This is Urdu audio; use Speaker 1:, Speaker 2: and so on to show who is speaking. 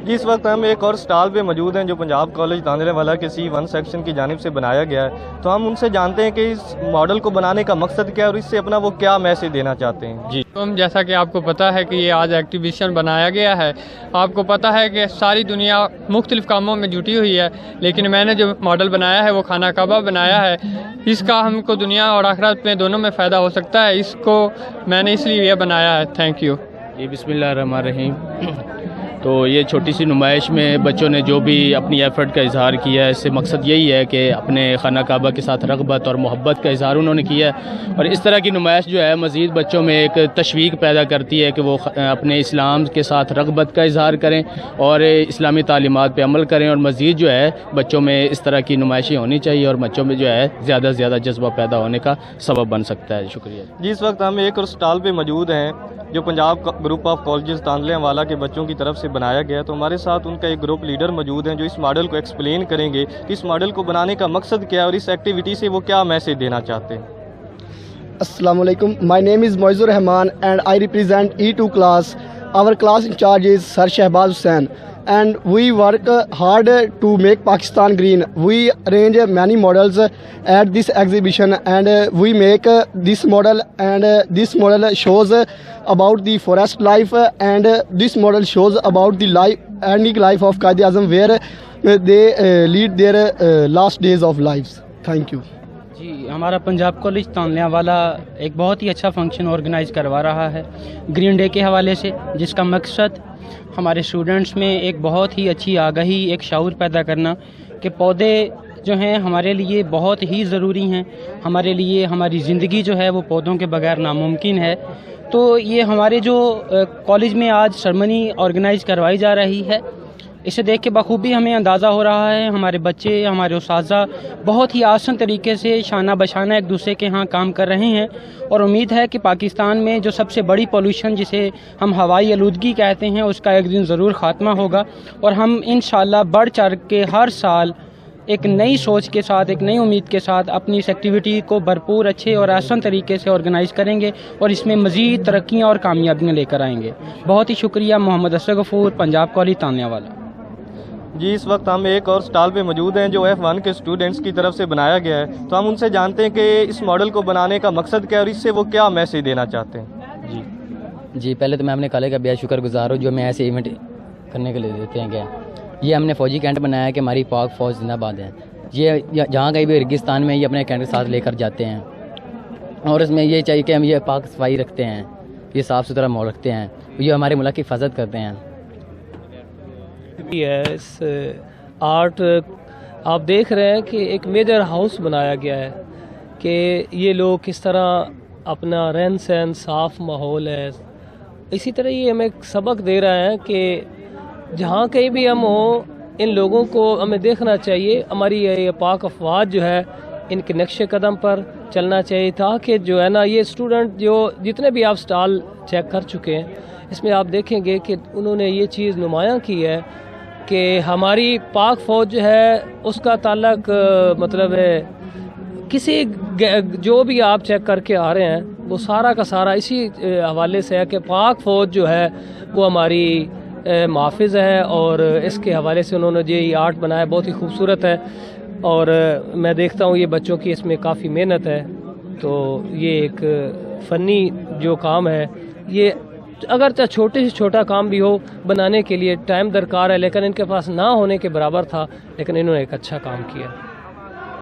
Speaker 1: جی اس وقت ہم ایک اور سٹال پہ موجود ہیں جو پنجاب کالج تاندلے والا کے C1 سیکشن کی جانب سے بنایا گیا ہے، تو ہم ان سے جانتے ہیں کہ اس ماڈل کو بنانے کا مقصد کیا ہے اور اس سے اپنا وہ کیا میسج دینا چاہتے ہیں۔
Speaker 2: جی جیسا کہ آپ کو پتہ ہے کہ یہ آج ایگزیبیشن بنایا گیا ہے، آپ کو پتہ ہے کہ ساری دنیا مختلف کاموں میں جٹی ہوئی ہے، لیکن میں نے جو ماڈل بنایا ہے وہ خانہ کعبہ بنایا ہے۔ اس کا ہم کو دنیا اور آخرت میں دونوں میں فائدہ ہو سکتا ہے، اس کو میں نے اس لیے یہ بنایا ہے۔ Thank you.
Speaker 3: جی بسم اللہ الرحمن الرحیم۔ تو یہ چھوٹی سی نمائش میں بچوں نے جو بھی اپنی ایفرٹ کا اظہار کیا ہے، اس سے مقصد یہی ہے کہ اپنے خانہ کعبہ کے ساتھ رغبت اور محبت کا اظہار انہوں نے کیا ہے، اور اس طرح کی نمائش جو ہے مزید بچوں میں ایک تشویق پیدا کرتی ہے کہ وہ اپنے اسلام کے ساتھ رغبت کا اظہار کریں اور اسلامی تعلیمات پہ عمل کریں، اور مزید جو ہے بچوں میں اس طرح کی نمائشیں ہونی چاہیے اور بچوں میں جو ہے زیادہ سے زیادہ جذبہ پیدا ہونے کا سبب بن سکتا ہے۔ شکریہ۔
Speaker 1: جی اس وقت ہم ایک اور سٹال پہ موجود ہیں جو پنجاب گروپ آف کالجز تاندلے والا کے بچوں کی طرف سے بنایا گیا ہے، تو ہمارے ساتھ ان کا ایک گروپ لیڈر موجود ہیں جو اس ماڈل کو ایکسپلین کریں گے کہ اس ماڈل کو بنانے کا مقصد کیا ہے اور اس ایکٹیویٹی سے وہ کیا میسج دینا چاہتے ہیں۔
Speaker 4: Assalamu alaikum. My name is Moizur Rahman and I represent E2 class. Our class in charge is Sir Shehbaz Hussain and we work hard to make Pakistan green. We arrange many models at this exhibition and we make this model, and this model shows about the forest life, and this model shows about the ending life of Quaid-e-Azam, where they lead their last days of lives. Thank you.
Speaker 5: جی ہمارا پنجاب کالج تانلیاں والا ایک بہت ہی اچھا فنکشن آرگنائز کروا رہا ہے گرین ڈے کے حوالے سے، جس کا مقصد ہمارے اسٹوڈنٹس میں ایک بہت ہی اچھی آگاہی، ایک شعور پیدا کرنا کہ پودے جو ہیں ہمارے لیے بہت ہی ضروری ہیں، ہمارے لیے ہماری زندگی جو ہے وہ پودوں کے بغیر ناممکن ہے۔ تو یہ ہمارے جو کالج میں آج سرمنی آرگنائز کروائی جا رہی ہے، اسے دیکھ کے بخوبی ہمیں اندازہ ہو رہا ہے ہمارے بچے، ہمارے اساتذہ بہت ہی آسان طریقے سے شانہ بشانہ ایک دوسرے کے ہاں کام کر رہے ہیں، اور امید ہے کہ پاکستان میں جو سب سے بڑی پولوشن جسے ہم ہوائی آلودگی کہتے ہیں اس کا ایک دن ضرور خاتمہ ہوگا، اور ہم انشاءاللہ بڑھ چڑھ کے ہر سال ایک نئی سوچ کے ساتھ، ایک نئی امید کے ساتھ اپنی اس ایکٹیویٹی کو بھرپور اچھے اور آسان طریقے سے آرگنائز کریں گے اور اس میں مزید ترقیاں اور کامیابیاں لے کر آئیں گے۔ بہت ہی شکریہ۔ محمد اسد غفور، پنجاب کالج تانلیاں والا۔
Speaker 1: جی اس وقت ہم ایک اور سٹال پہ موجود ہیں جو F1 کے اسٹوڈنٹس کی طرف سے بنایا گیا ہے، تو ہم ان سے جانتے ہیں کہ اس ماڈل کو بنانے کا مقصد کیا ہے اور اس سے وہ کیا میسج دینا چاہتے ہیں۔
Speaker 6: جی پہلے تو میں اپنے کالج کا بے شکر گزار ہوں جو ہمیں ایسے ایونٹ کرنے کے لیے دیتے ہیں۔ کیا یہ ہم نے فوجی کینٹ بنایا ہے کہ ہماری پاک فوج زندہ باد ہے، یہ جہاں کہیں بھی ریگستان میں یہ اپنے کینٹ کے ساتھ لے کر جاتے ہیں، اور اس میں یہ چاہیے کہ ہم یہ پاک صفائی رکھتے ہیں، یہ صاف ستھرا ماحول رکھتے ہیں، یہ ہمارے ملک کی حفاظت کرتے ہیں۔
Speaker 7: اس آرٹ آپ دیکھ رہے ہیں کہ ایک میجر ہاؤس بنایا گیا ہے کہ یہ لوگ کس طرح اپنا رہن سہن، صاف ماحول ہے، اسی طرح یہ ہمیں ایک سبق دے رہا ہے کہ جہاں کہیں بھی ہم ہوں ان لوگوں کو ہمیں دیکھنا چاہیے، ہماری یہ پاک افواج جو ہے ان کے نقش قدم پر چلنا چاہیے، تاکہ جو ہے نا یہ اسٹوڈنٹ جو جتنے بھی آپ سٹال چیک کر چکے ہیں اس میں آپ دیکھیں گے کہ انہوں نے یہ چیز نمایاں کی ہے کہ ہماری پاک فوج جو ہے اس کا تعلق مطلب ہے کسی جو بھی آپ چیک کر کے آ رہے ہیں وہ سارا کا سارا اسی حوالے سے ہے کہ پاک فوج جو ہے وہ ہماری محافظ ہے، اور اس کے حوالے سے انہوں نے یہ آرٹ بنایا، بہت ہی خوبصورت ہے، اور میں دیکھتا ہوں یہ بچوں کی اس میں کافی محنت ہے۔ تو یہ ایک فنی جو کام ہے، یہ اگرچہ چھوٹے سے چھوٹا کام بھی ہو بنانے کے لیے ٹائم درکار ہے، لیکن ان کے پاس نہ ہونے کے برابر تھا، لیکن انہوں نے ایک اچھا کام کیا۔